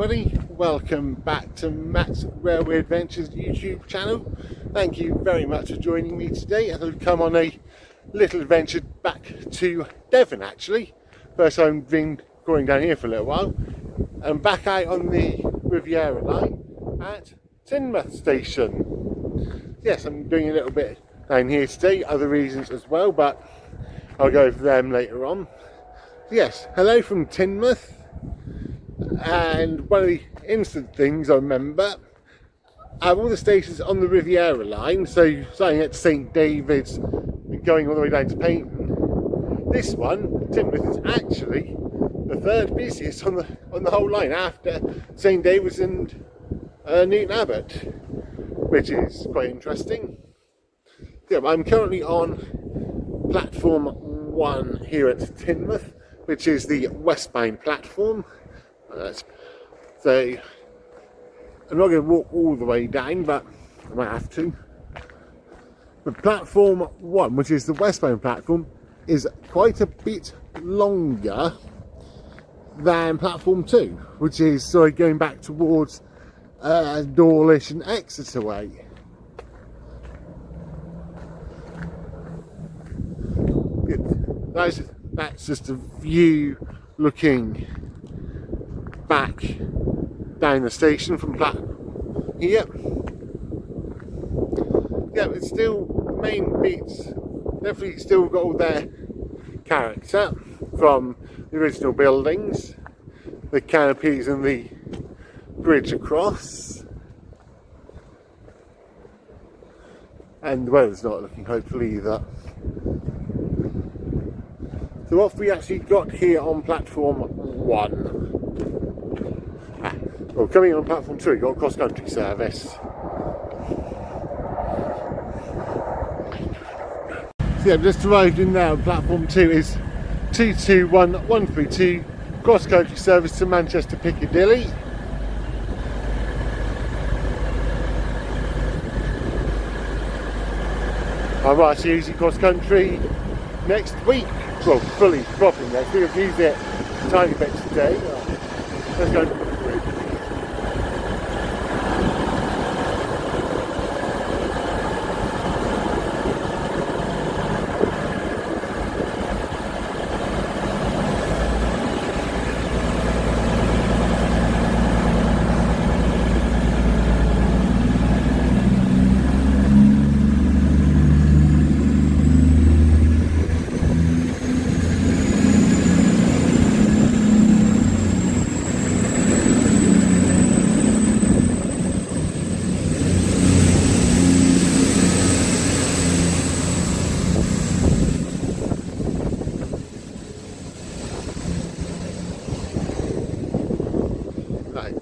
everybody, welcome back to Matt's Railway Adventures YouTube channel. Thank you very much for joining me today as I've come on a little adventure back to Devon actually. First time I've been going down here for a little while. I'm back out on the Riviera Line at Teignmouth station. Yes, I'm doing a little bit down here today, other reasons as well, but I'll go over them later on. Yes, hello from Teignmouth. And one of the instant things I remember, all the stations on the Riviera Line, so starting at St David's and going all the way down to Payton, this one, Teignmouth, is actually the third busiest on the whole line after St David's and Newton Abbot, which is quite interesting. Yeah, I'm currently on platform 1 here at Teignmouth, which is the westbound platform. So I'm not going to walk all the way down, but I might have to. But platform 1, which is the westbound platform, is quite a bit longer than platform 2, which is sort of going back towards Dawlish and Exeter way. That's just a view looking back down the station from here. Yeah, it's still, the main beats definitely still got all their character from the original buildings, the canopies and the bridge across, and the weather's not looking hopeful either. So what have we actually got here on platform 1? Well, coming on platform 2, we've got a cross-country service. So yeah, I've just arrived in now. Platform 2 is 221132, cross-country service to Manchester Piccadilly. I'm actually using cross-country next week. Well, fully, properly next week. I've used it a tiny bit today. Let's go.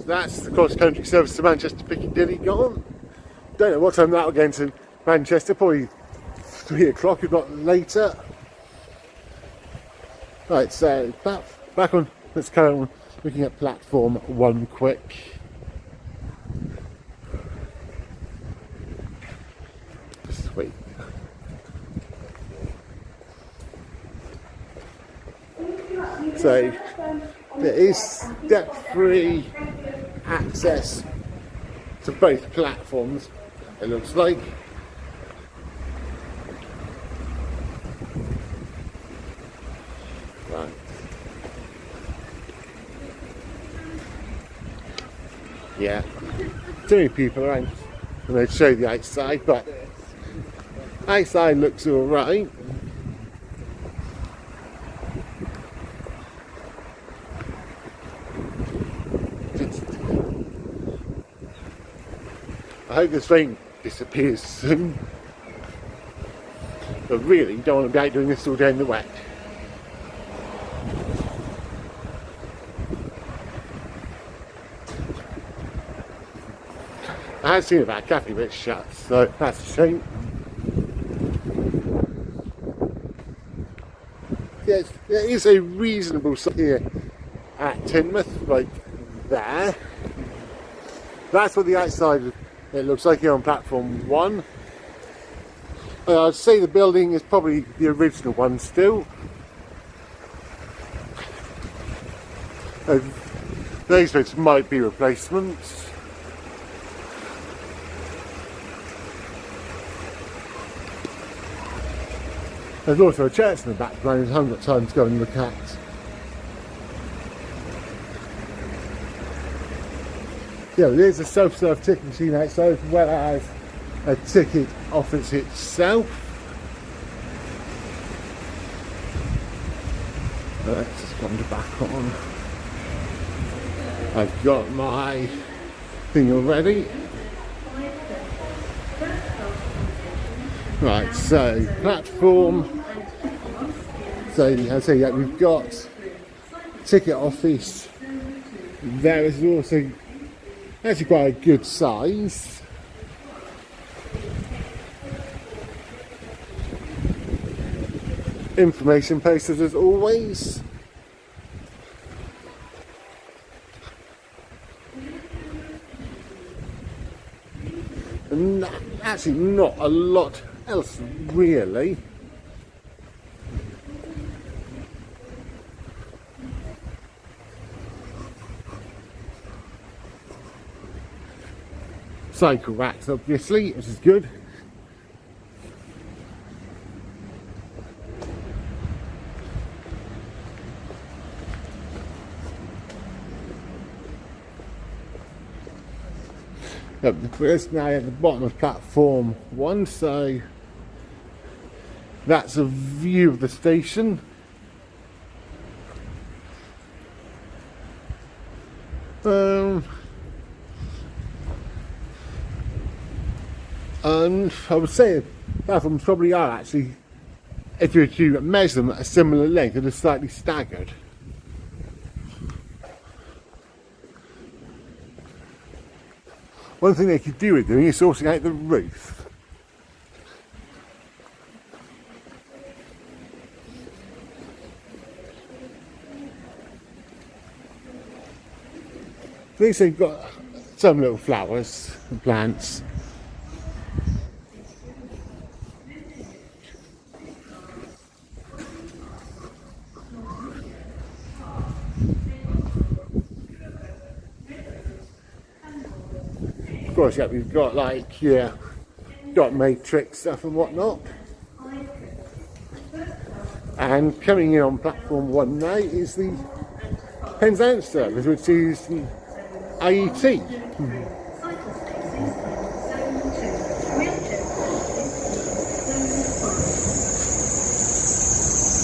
That's the cross-country service to Manchester Piccadilly gone. Don't know what time that will get into Manchester, probably 3 o'clock if not later. Right, so back on, let's carry on looking at platform 1 quick. Just wait. So there is step-free access to both platforms, it looks like. Right. Yeah, too many people around and they show the outside, but outside looks alright. I hope this rain disappears soon. But really, don't want to be out doing this all day in the wet. I have seen about a cafe, but it's shut, so that's a shame. Yes, there is a reasonable size here at Teignmouth, right there. That's what the outside it looks like here on platform 1. I'd say the building is probably the original one still. These bits might be replacements. There's also a church in the background I haven't got time to go and look at. Yeah, there's a self-serve ticket machine outside as well as a ticket office itself. Let's just wander back on. I've got my thing already. Right, so platform. So as I say, yeah, we've got ticket office. There is also actually quite a good size. Information posters as always. And actually not a lot else really. Cycle racks obviously, which is good. We're now at the bottom of platform 1, so that's a view of the station. And I would say platforms probably are actually, if you were to measure them at a similar length, they're slightly staggered. One thing they could do with doing is sorting out the roof. At least they've got some little flowers and plants. Of course, yeah, we've got like, yeah, dot matrix stuff and whatnot. And coming in on platform 1 now is the Penzance service, which is the IET.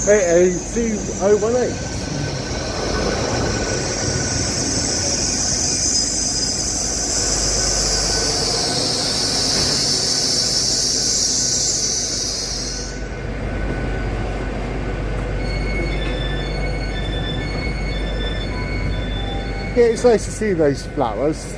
AA2018. Yeah, it's nice to see those flowers.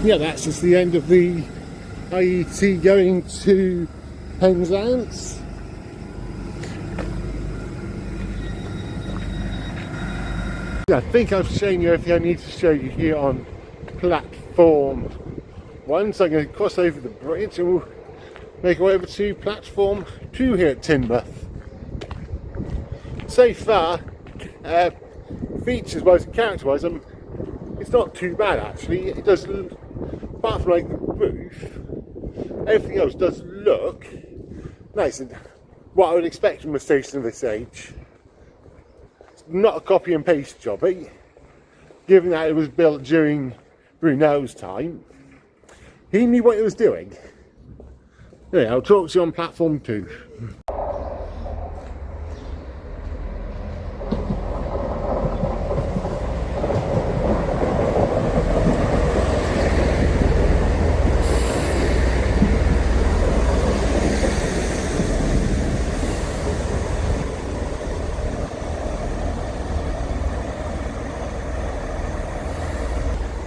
Yeah, that's just the end of the IET going to Penzance. Yeah, I think I've shown you everything I need to show you here on platform 1, so I'm going to cross over the bridge and we'll make our way over to platform 2 here at Teignmouth. So far, features wise and character wise, it's not too bad actually. It does, apart from like the roof, everything else does look nice and what I would expect from a station of this age. Not a copy and paste job, given that it was built during Brunel's time. He knew what he was doing. Anyway, I'll talk to you on platform 2.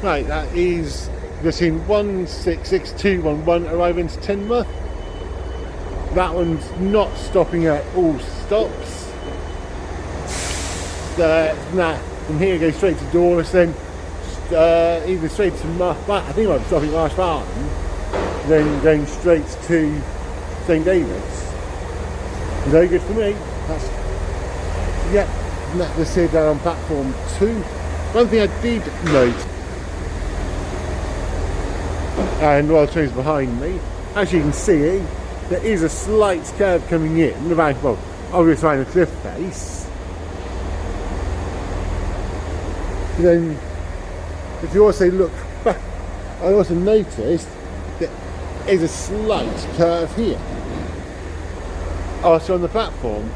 Right, that is between 166-211 arriving to Teignmouth. That one's not stopping at all stops. from here go straight to Dorless, then either straight to I think I might be stopping at Marsh Farm, then going straight to St David's. Very good for me. That's this here down on platform 2. One thing I did note, and while the train's behind me, as you can see, there is a slight curve coming in around, well, obviously around the cliff face. And then, if you also look back, I also noticed that there is a slight curve here. Also on the platform.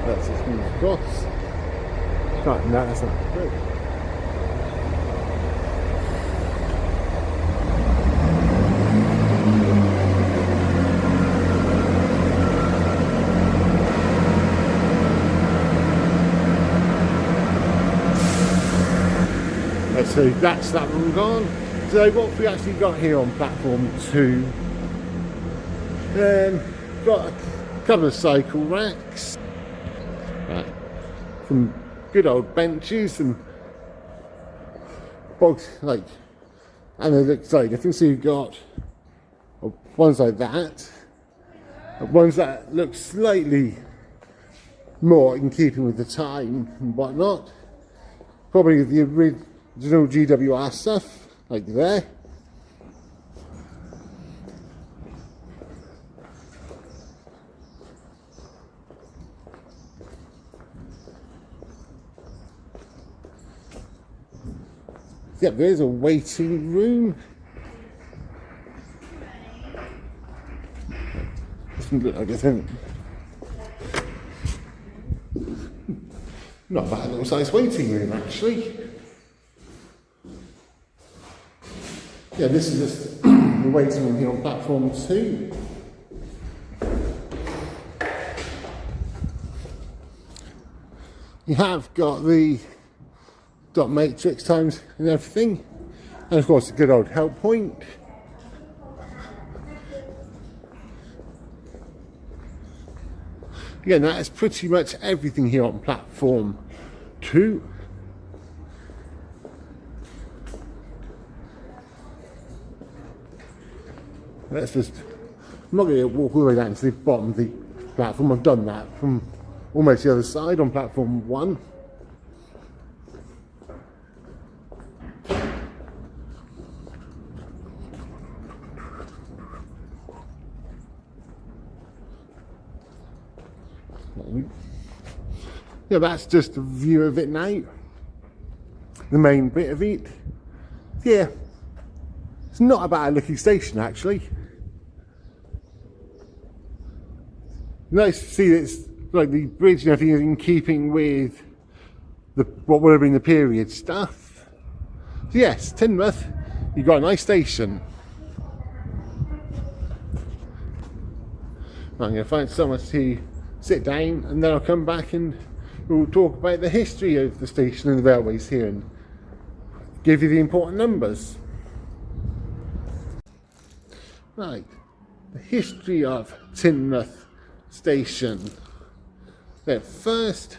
That's a smooth cross. Right, no, that's not great. So that's that one gone. So what have we actually got here on platform 2? Got a couple of cycle racks. Right. Some good old benches and box, like, and they look slightly different. So you've got ones like that, ones that look slightly more in keeping with the time and whatnot. Probably the original GWR stuff, like there. Yep, there's a waiting room. Doesn't look like it's in. Not a bad little size waiting room, actually. Yeah, this is just the waiting room here on platform 2. You have got the dot matrix times and everything, and of course a good old help point. Again, that is pretty much everything here on platform 2. Let's just, I'm not going to walk all the way down to the bottom of the platform. I've done that from almost the other side on platform 1. Yeah, that's just a view of it now. The main bit of it. Yeah, it's not a bad looking station actually. Nice to see that it's like the bridge and everything is in keeping with what would have been the period stuff. So yes, Teignmouth, you've got a nice station. I'm going to find somewhere to sit down and then I'll come back and we'll talk about the history of the station and the railways here and give you the important numbers. Right, the history of Teignmouth Station. It first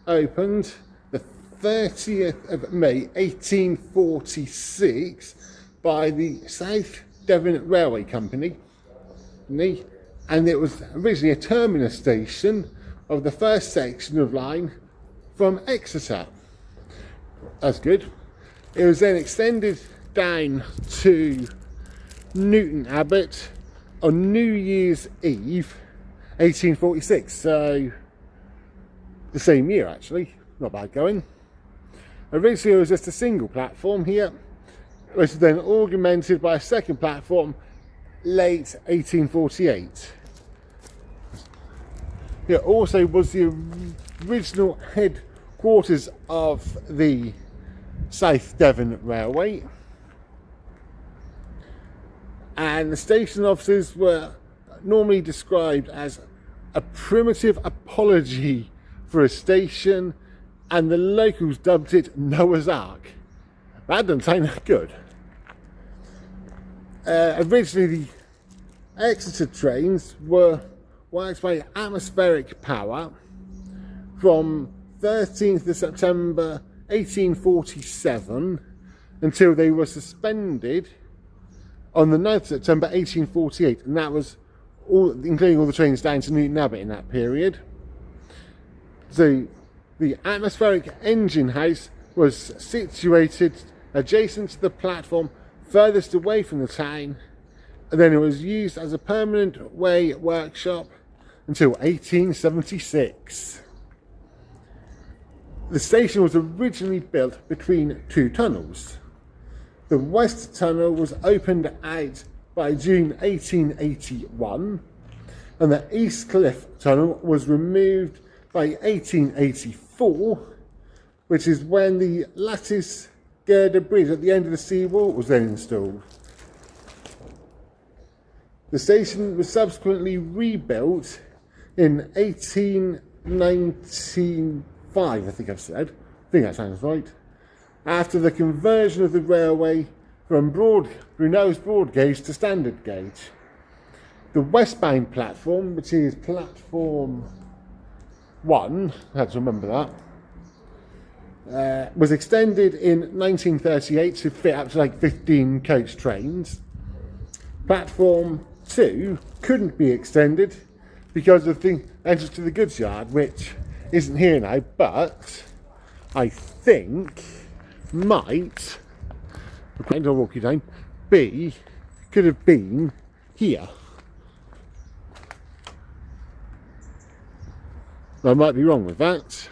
opened the 30th of May 1846 by the South Devon Railway Company, and it was originally a terminus station of the first section of line from Exeter. That's good. It was then extended down to Newton Abbot on New Year's Eve 1846, so the same year actually, not bad going. Originally it was just a single platform here, which was then augmented by a second platform late 1848. It also was the original headquarters of the South Devon Railway, and the station offices were normally described as a primitive apology for a station, and the locals dubbed it Noah's Ark. That doesn't sound that good. Originally, the Exeter trains were worked by atmospheric power from 13th of September 1847 until they were suspended on the 9th of September 1848, and that was all, including all the trains down to Newton Abbot in that period. So the atmospheric engine house was situated adjacent to the platform furthest away from the town, and then it was used as a permanent way workshop until 1876. The station was originally built between two tunnels. The West Tunnel was opened out by June 1881, and the East Cliff Tunnel was removed by 1884, which is when the lattice girder bridge at the end of the seawall was then installed. The station was subsequently rebuilt in 1895, I think I've said. I think that sounds right. After the conversion of the railway from Brunel's broad gauge to standard gauge. The westbound platform, which is platform 1, I had to remember that, was extended in 1938 to fit up to like 15 coach trains. Platform 2 couldn't be extended because of the entrance to the goods yard, which isn't here now, but I think might, I'll walk you down, could have been here. I might be wrong with that.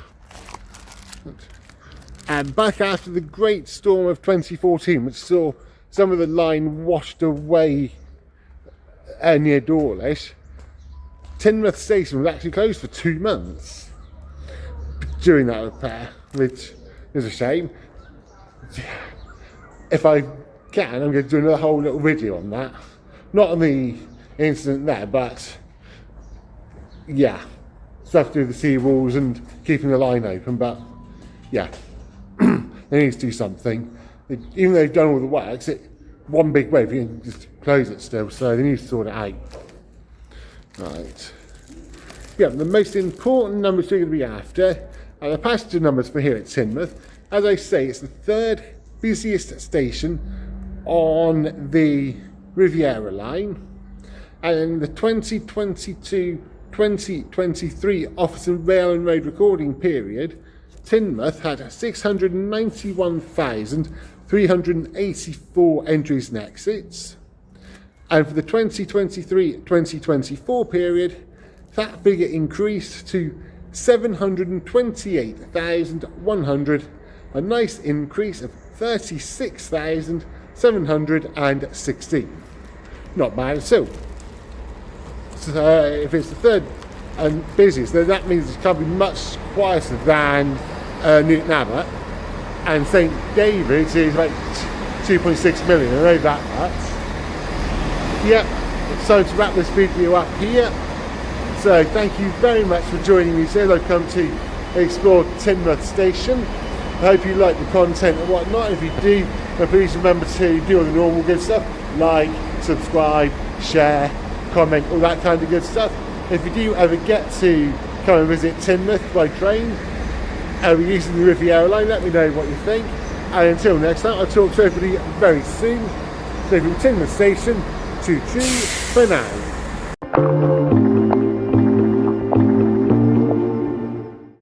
And back after the great storm of 2014, which saw some of the line washed away near Dawlish, Teignmouth station was actually closed for 2 months during that repair, which is a shame. If I can, I'm going to do another whole little video on that. Not on the incident there, but yeah, stuff to do with the sea walls and keeping the line open. But yeah, they need to do something. Even though they've done all the works, one big wave, you can just close it still, so they need to sort it out. Right. Yeah, the most important numbers we're going to be after are the passenger numbers for here at Teignmouth. As I say, it's the third busiest station on the Riviera Line, and the 2022-2023 Office and Rail and Road recording period, Teignmouth had 691,384 entries and exits, and for the 2023-2024 period, that figure increased to 728,100, a nice increase of 36,716. Not bad at all. So if it's the third and busiest, then that means it's probably much quieter than Newton Abbot, and St David's is like 2.6 million. I know that much. Yep, so to wrap this video up here, so thank you very much for joining me today. I've come to explore Teignmouth Station. I hope you like the content and whatnot. If you do, then please remember to do all the normal good stuff, like, subscribe, share, comment, all that kind of good stuff. If you do ever get to come and visit Teignmouth by train, using the Riviera Line, let me know what you think. And until next time, I'll talk to everybody very soon. So from Teignmouth Station, choo choo for now.